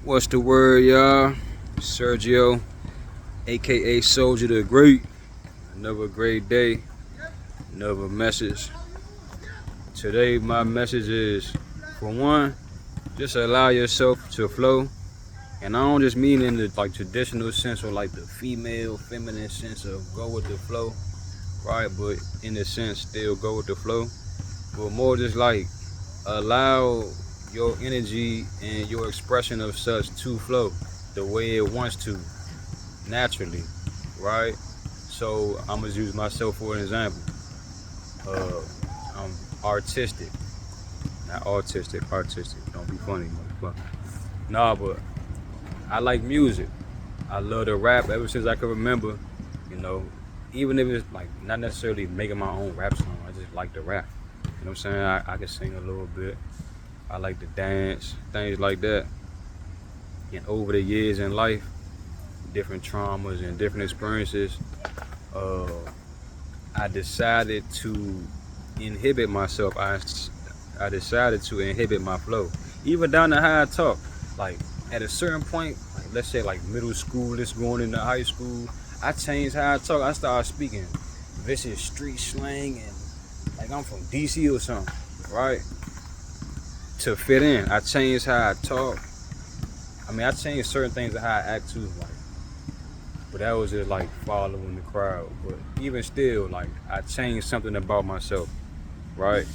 What's the word, y'all? Sergio, aka Soldier the Great. Another great day, another message. Today, my message is for one, just allow yourself to flow. And I don't just mean in the like traditional sense or like the female, feminine sense of go with the flow, right? But in the sense, still go with the flow. But more just like allow your energy and your expression of such to flow the way it wants to naturally, right? So I'm gonna use myself for an example. Uh, I'm artistic, not autistic, artistic. Don't be funny, motherfucker. Nah, but I like music. I love to rap ever since I can remember. You know, even if it's like not necessarily making my own rap song, I just like to rap. You know what I'm saying? I can sing a little bit. I like to dance, things like that. And over the years in life, different traumas and different experiences, uh, I decided to inhibit myself. I decided to inhibit my flow, even down to how I talk. Like at a certain point, like let's say like middle school, let's going into high school, I changed how I talk. I started speaking vicious street slang and like I'm from DC or something, right? To fit in, I changed how I talk. I mean, I changed certain things of how I act too, like. But that was just like following the crowd. But even still, like I changed something about myself, right?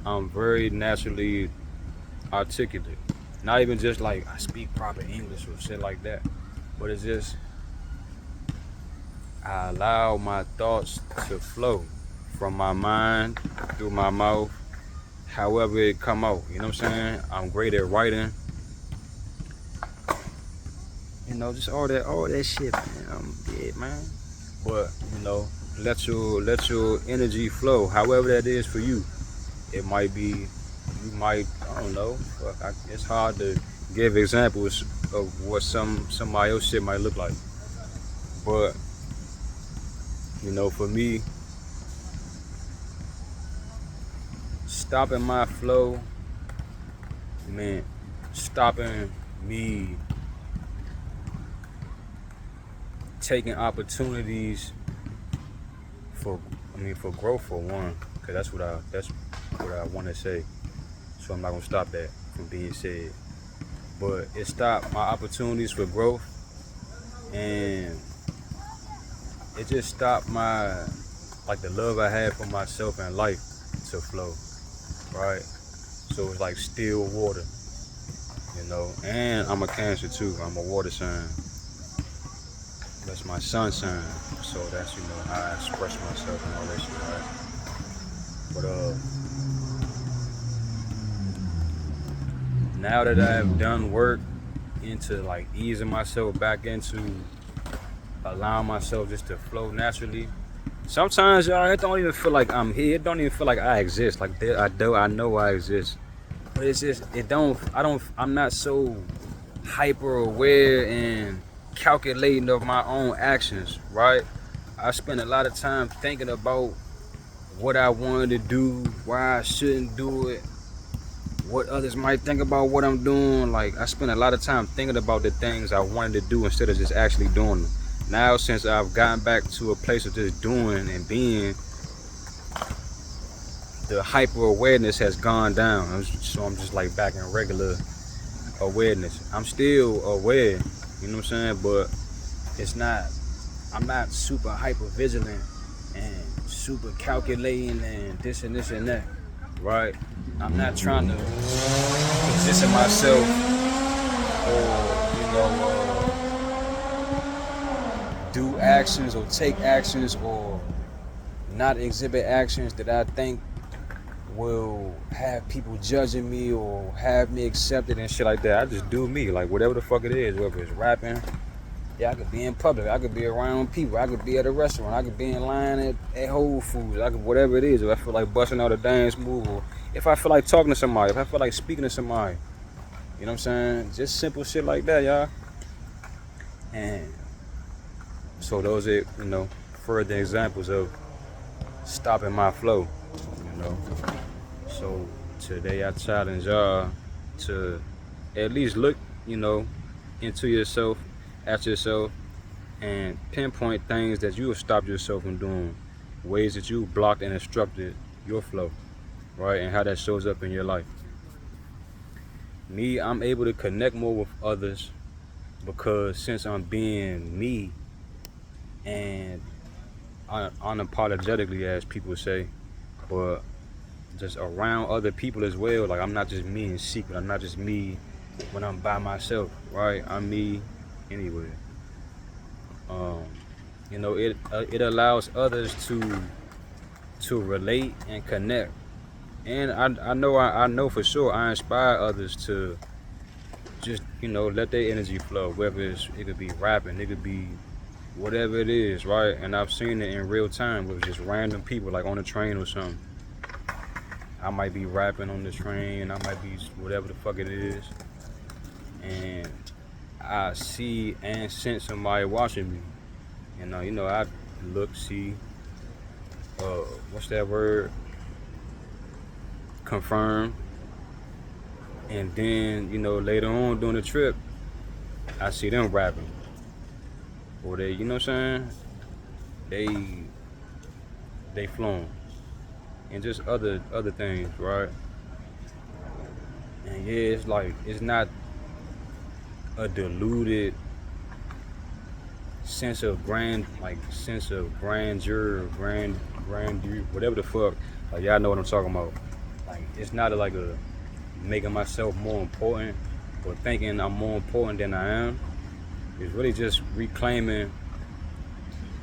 I'm very naturally articulate. Not even just like I speak proper English or shit like that. But it's just I allow my thoughts to flow from my mind through my mouth, however it come out. You know what I'm saying? I'm great at writing. You know, just all that shit, man. Yeah, man. But you know, let your energy flow, however that is for you. It might be, you might, I don't know. It's hard to give examples of what somebody else shit might look like. But you know, for me, stopping my flow, man, stopping me taking opportunities for, for growth for one, because that's what I want to say. So I'm not gonna stop that from being said. But it stopped my opportunities for growth, and it just stopped my like the love I had for myself and life to flow, right? So it's like still water, you know. And I'm a Cancer too. I'm a water sign. That's my sun sign. So that's how I express myself and all that shit, right? But now that I've done work into like easing myself back into allowing myself just to flow naturally. Sometimes, y'all, it don't even feel like I'm here. It don't even feel like I exist. Like I know I exist, but it's just it don't. I don't. I'm not so hyper aware and calculating of my own actions. Right? I spend a lot of time thinking about what I wanted to do, why I shouldn't do it, what others might think about what I'm doing. Like I spend a lot of time thinking about the things I wanted to do instead of just actually doing them. Now since I've gotten back to a place of just doing and being, the hyper awareness has gone down. So I'm just like back in regular awareness. I'm still aware, you know what I'm saying? But it's not, I'm not super hyper vigilant and super calculating and this and this and that, right? I'm not trying to position myself or, do actions or take actions or not exhibit actions that I think will have people judging me or have me accepted and shit like that. I just do me, like whatever the fuck it is, whether it's rapping. Yeah, I could be in public. I could be around people. I could be at a restaurant. I could be in line at Whole Foods. I could, whatever it is. If I feel like busting out a dance move, or if I feel like talking to somebody, if I feel like speaking to somebody, you know what I'm saying? Just simple shit like that, y'all. And so those are, further examples of stopping my flow, you know. So today I challenge y'all to at least look you know, into yourself, at yourself, and pinpoint things that you have stopped yourself from doing, ways that you blocked and obstructed your flow, right? And how that shows up in your life. Me, I'm able to connect more with others because since I'm being me and unapologetically, as people say, but just around other people as well. Like, I'm not just me in secret. I'm not just me when I'm by myself, right? I'm me anywhere. Um, it allows others to relate and connect. And I know for sure I inspire others to just, let their energy flow. Whether it could be rapping, it could be whatever it is, right? And I've seen it in real time with just random people, like on a train or something. I might be rapping on the train, I might be whatever the fuck it is, and I see and sense somebody watching me. And I look, see, what's that word? Confirm. And then, later on during the trip, I see them rapping. Or they, you know what I'm saying? They flowing. And just other things, right? And yeah, it's like, it's not a diluted sense of grandeur, grandeur, whatever the fuck. Like, y'all know what I'm talking about. Like, it's not like a making myself more important or thinking I'm more important than I am. It's really just reclaiming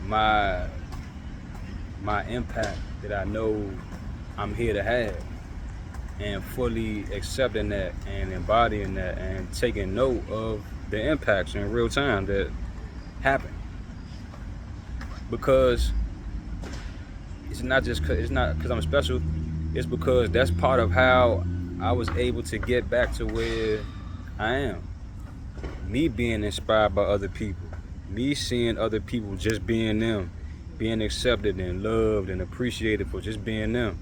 my impact that I know I'm here to have, and fully accepting that and embodying that and taking note of the impacts in real time that happen. Because it's not because I'm special. It's because that's part of how I was able to get back to where I am. Me being inspired by other people. Me seeing other people just being them. Being accepted and loved and appreciated for just being them.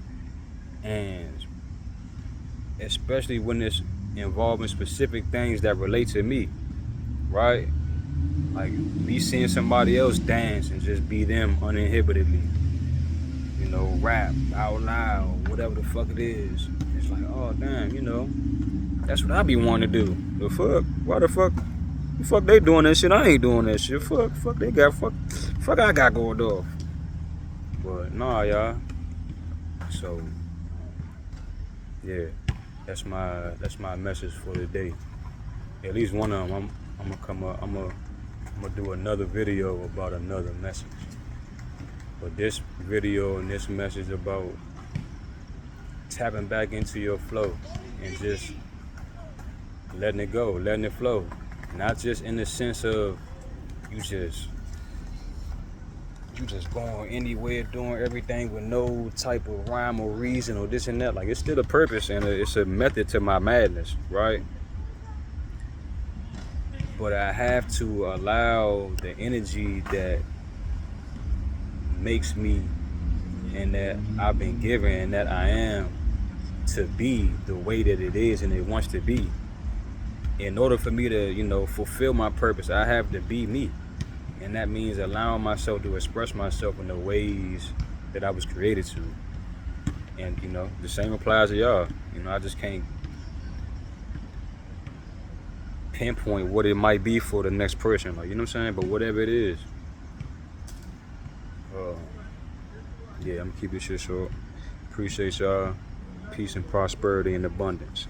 And especially when it's involving specific things that relate to me, right? Like me seeing somebody else dance and just be them uninhibitedly, rap out loud, whatever the fuck it is. It's like, oh damn, that's what I be wanting to do. The fuck? Why the fuck they doing that shit? I ain't doing that shit. Fuck they got fuck I got going off. But nah, y'all. So yeah, that's my message for the day. At least one of them. I'm gonna do another video about another message. But this video and this message about tapping back into your flow and just letting it go, letting it flow. Not just in the sense of you just going anywhere, doing everything with no type of rhyme or reason or this and that. Like, it's still a purpose and it's a method to my madness, right? But I have to allow the energy that makes me and that I've been given and that I am to be the way that it is and it wants to be. In order for me to, fulfill my purpose, I have to be me. And that means allowing myself to express myself in the ways that I was created to. And, the same applies to y'all. I just can't pinpoint what it might be for the next person. Like, you know what I'm saying? But whatever it is. Yeah, I'm gonna keep this shit short. Appreciate y'all. Peace and prosperity and abundance.